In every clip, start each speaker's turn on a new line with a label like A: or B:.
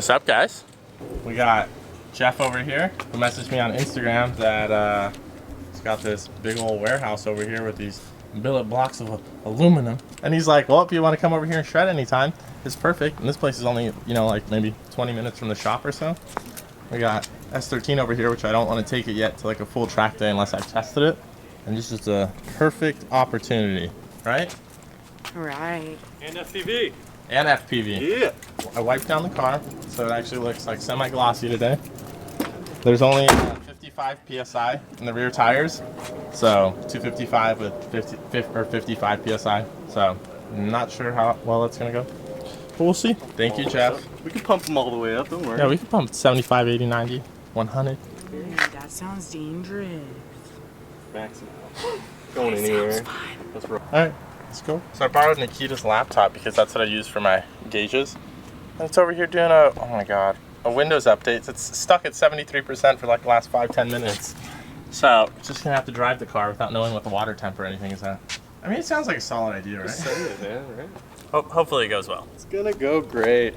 A: What's up, guys? We got Jeff over here who messaged me on Instagram that he's got this big old warehouse over here with these billet blocks of aluminum, and he's like, well, if you want to come over here and shred anytime, it's perfect. And this place is only, you know, like maybe 20 minutes from the shop or so. We got S13 over here, which I don't want to take it yet to like a full track day unless I've tested it, and this is a perfect opportunity, right?
B: Right.
C: And FPV.
A: And FPV.
C: Yeah.
A: I wiped down the car, so it actually looks like semi-glossy today. There's only 55 PSI in the rear tires, so 255 with 55 PSI. So I'm not sure how well that's gonna go, but we'll see. Thank you, Jeff.
C: We can pump them all the way up, don't worry.
A: Yeah, we can pump 75, 80, 90, 100.
B: That sounds dangerous.
C: Maximum. Going anywhere. That's right.
A: All right, let's go. So I borrowed Nikita's laptop because that's what I use for my gauges. And it's over here doing a, oh my God, a Windows update. It's stuck at 73% for like the last 5-10 minutes. So just gonna have to drive the car without knowing what the water temp or anything is at. I mean, it sounds like a solid idea, right?
C: Just say it, man, right?
A: Hopefully it goes well.
C: It's gonna go great.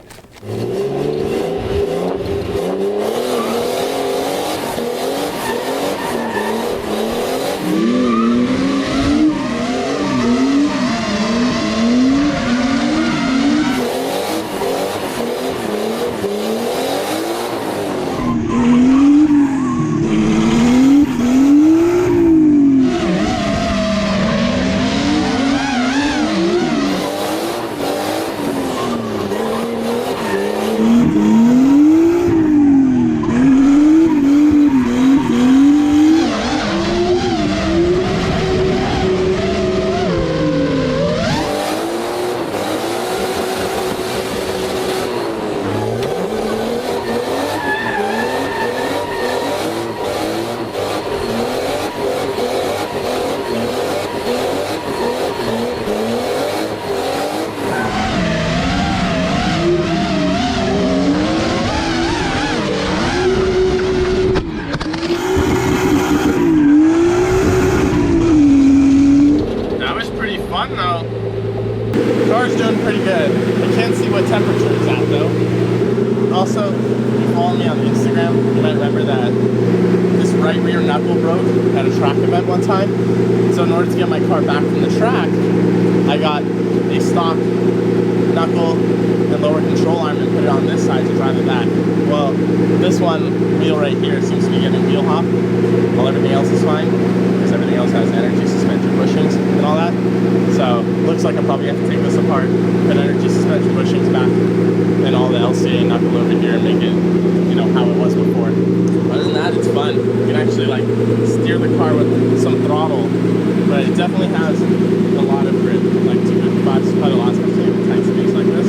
A: Pretty good. I can't see what temperature it's at though. Also, if you follow me on Instagram, you might remember that this right rear knuckle broke at a track event one time. So in order to get my car back from the track, I got a stock knuckle and lower control arm and put it on this side to drive it back. Well, this one wheel right here seems to be getting wheel hop, while everything else is fine, because everything else has energy suspension bushings and all that. So looks like I probably have to take this apart, put energy suspension bushings back, and all the LCA knuckle over here and make it, you know, how it was before. Other than that, it's fun. You can actually like steer the car with some throttle, but it definitely has a lot of grip. Like 255 is quite a lot, especially in a tight space like this.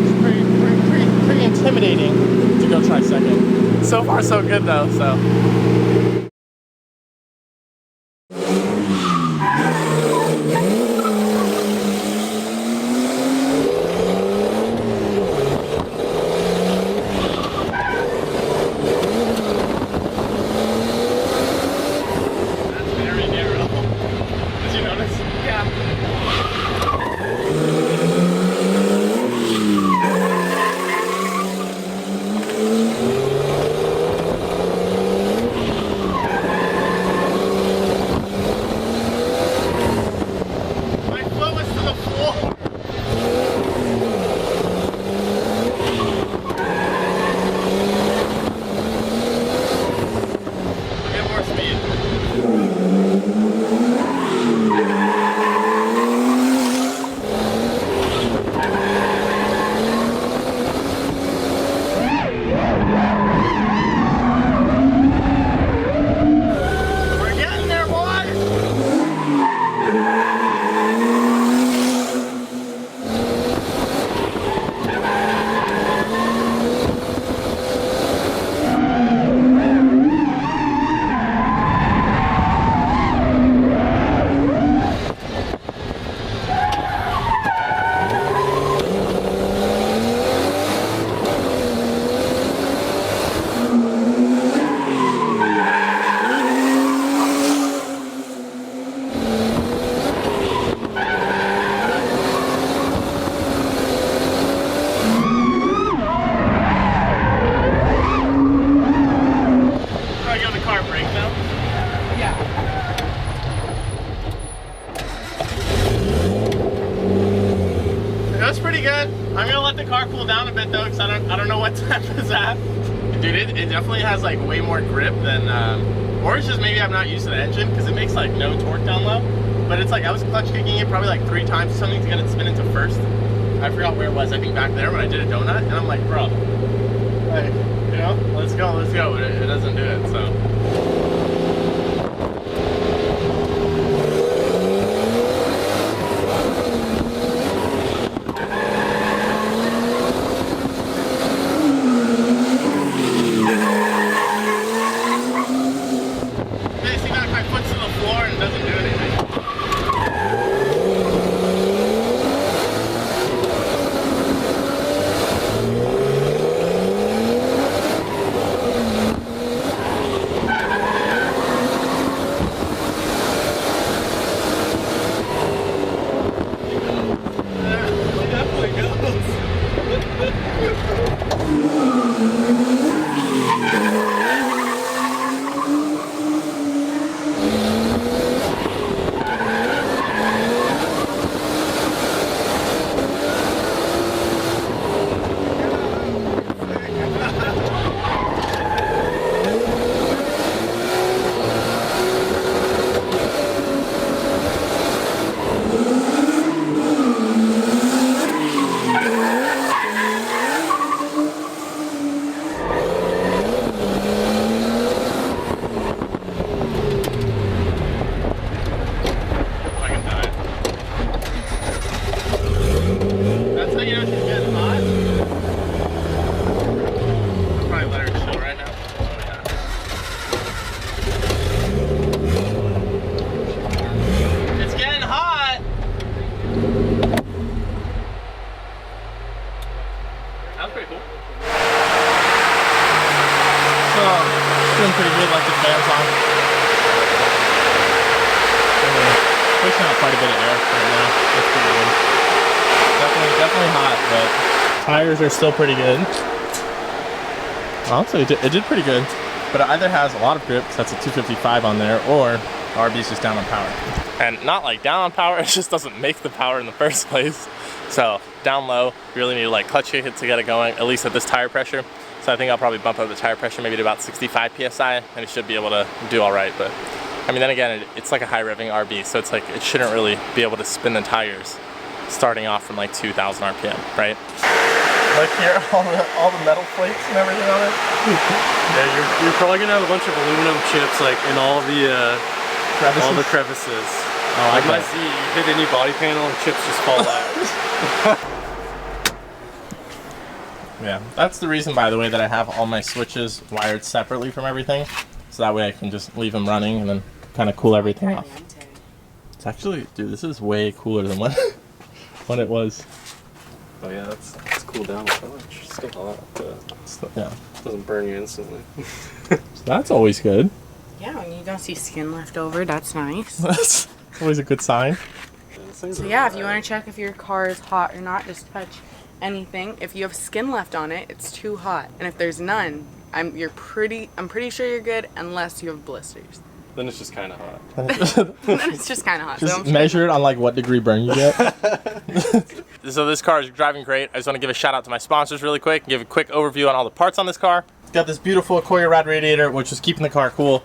A: It's pretty intimidating to go try second. So far, so good though. So. what temp is that? Dude, it definitely has like way more grip than, or it's just maybe I'm not used to the engine because it makes like no torque down low. But it's like I was clutch kicking it probably like 3 times or something to get it to spin into first. I forgot where it was, I think back there when I did a donut, and I'm like, bro, like, you know, let's go, but it doesn't do it, so. Pretty good, like the fans on. Pushing out quite a bit of air right now. That's pretty good. Definitely hot, but tires are still pretty good. Honestly, it did pretty good. But it either has a lot of grip, because that's a 255 on there, or RB's just down on power. And not like down on power, it just doesn't make the power in the first place. So down low, you really need to like clutch kick it to get it going, at least at this tire pressure. So I think I'll probably bump up the tire pressure maybe to about 65 PSI, and it should be able to do all right. But I mean, then again, it's like a high revving RB, so it's like it shouldn't really be able to spin the tires starting off from like 2,000 RPM, right? Like here, all the metal flakes and everything on it.
C: Yeah, you're probably gonna have a bunch of aluminum chips like in all the crevices.
A: Oh,
C: like my Z, you hit any body panel and chips just fall out.
A: Yeah, that's the reason, by the way, that I have all my switches wired separately from everything. So that way I can just leave them running and then kind of cool everything off. It's actually, dude, this is way cooler than when it was.
C: Oh yeah, it's cooled down so much. It's still hot, but
A: yeah,
C: it doesn't burn you instantly.
A: So that's always good.
B: Yeah, when you don't see skin left over, that's nice.
A: That's always a good sign.
B: So yeah, if you want to check if your car is hot or not, just touch anything. If you have skin left on it, it's too hot. And if there's none, I'm pretty sure you're good unless you have blisters.
C: Then it's just kind of hot.
B: Then it's just kind of hot.
A: Just measure it on like what degree burn you get. So this car is driving great. I just want to give a shout out to my sponsors really quick and give a quick overview on all the parts on this car. It's got this beautiful Koya radiator, which is keeping the car cool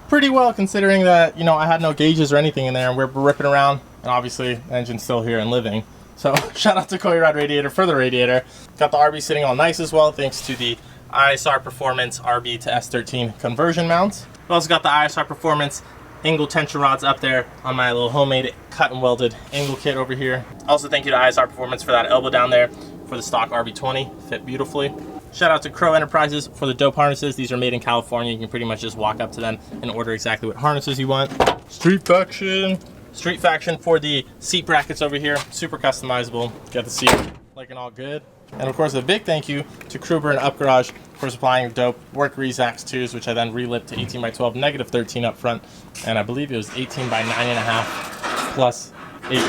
A: pretty well, considering that, you know, I had no gauges or anything in there and we're ripping around, and obviously the engine's still here and living. So shout out to Koya radiator for the radiator. Got the RB sitting all nice as well, thanks to the ISR Performance RB to S13 conversion mounts. We also got the ISR Performance angle tension rods up there on my little homemade cut and welded angle kit over here. Also thank you to ISR Performance for that elbow down there for the stock RB20, fit beautifully. Shout out to Crow Enterprises for the dope harnesses. These are made in California. You can pretty much just walk up to them and order exactly what harnesses you want. Street Faction for the seat brackets over here. Super customizable. Got the seat looking all good. And of course, a big thank you to Kruber and Up Garage for supplying dope work Rezax 2s, which I then relit to 18 by 12, negative 13 up front. And I believe it was 18 by 9.5 plus 18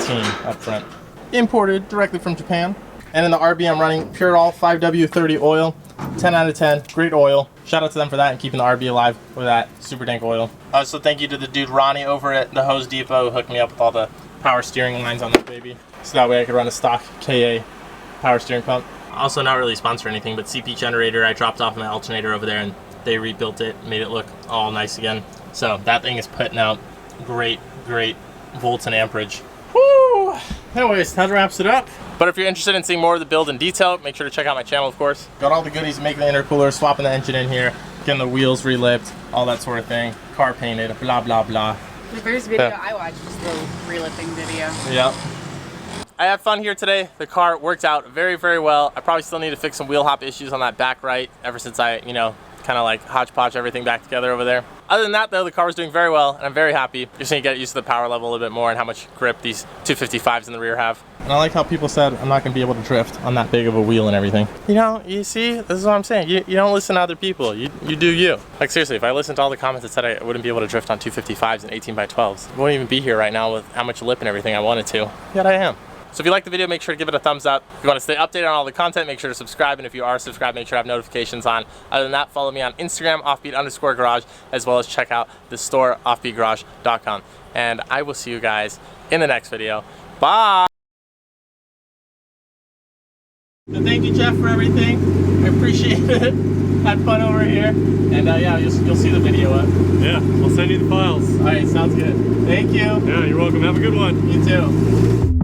A: up front. Imported directly from Japan. And in the RB, I'm running Pure All 5W30 oil. 10 out of 10. Great oil. Shout out to them for that and keeping the RB alive with that super dank oil. So thank you to the dude Ronnie over at the Hose Depot who hooked me up with all the power steering lines on this baby. So that way I could run a stock KA power steering pump. Also not really sponsored or anything, but CP Generator, I dropped off my alternator over there and they rebuilt it, made it look all nice again. So that thing is putting out great volts and amperage. Woo! Anyways, that wraps it up. But if you're interested in seeing more of the build in detail, make sure to check out my channel, of course. Got all the goodies making the intercooler, swapping the engine in here, getting the wheels relipped, all that sort of thing. Car painted, blah, blah, blah.
B: The first video I watched was the relipping video.
A: Yep. I had fun here today. The car worked out very well. I probably still need to fix some wheel hop issues on that back right ever since I, you know, kind of like hodgepodge everything back together over there. Other than that though, the car was doing very well and I'm very happy. Just need to get used to the power level a little bit more and how much grip these 255s in the rear have. And I like how people said I'm not gonna be able to drift on that big of a wheel and everything. You know, you see, this is what I'm saying. You don't listen to other people, you do you. Like seriously, if I listened to all the comments that said I wouldn't be able to drift on 255s and 18x12s, I wouldn't even be here right now with how much lip and everything I wanted to. Yet I am. So if you like the video, make sure to give it a thumbs up. If you want to stay updated on all the content, make sure to subscribe. And if you are subscribed, make sure to have notifications on. Other than that, follow me on Instagram, offbeat_garage, as well as check out the store, offbeatgarage.com. And I will see you guys in the next video. Bye! So thank you, Jeff, for everything. I appreciate it. Had fun over here. And yeah, you'll see the video up.
C: Yeah, I'll send you the files.
A: All right, sounds good. Thank you.
C: Yeah, you're welcome. Have a good one.
A: You too.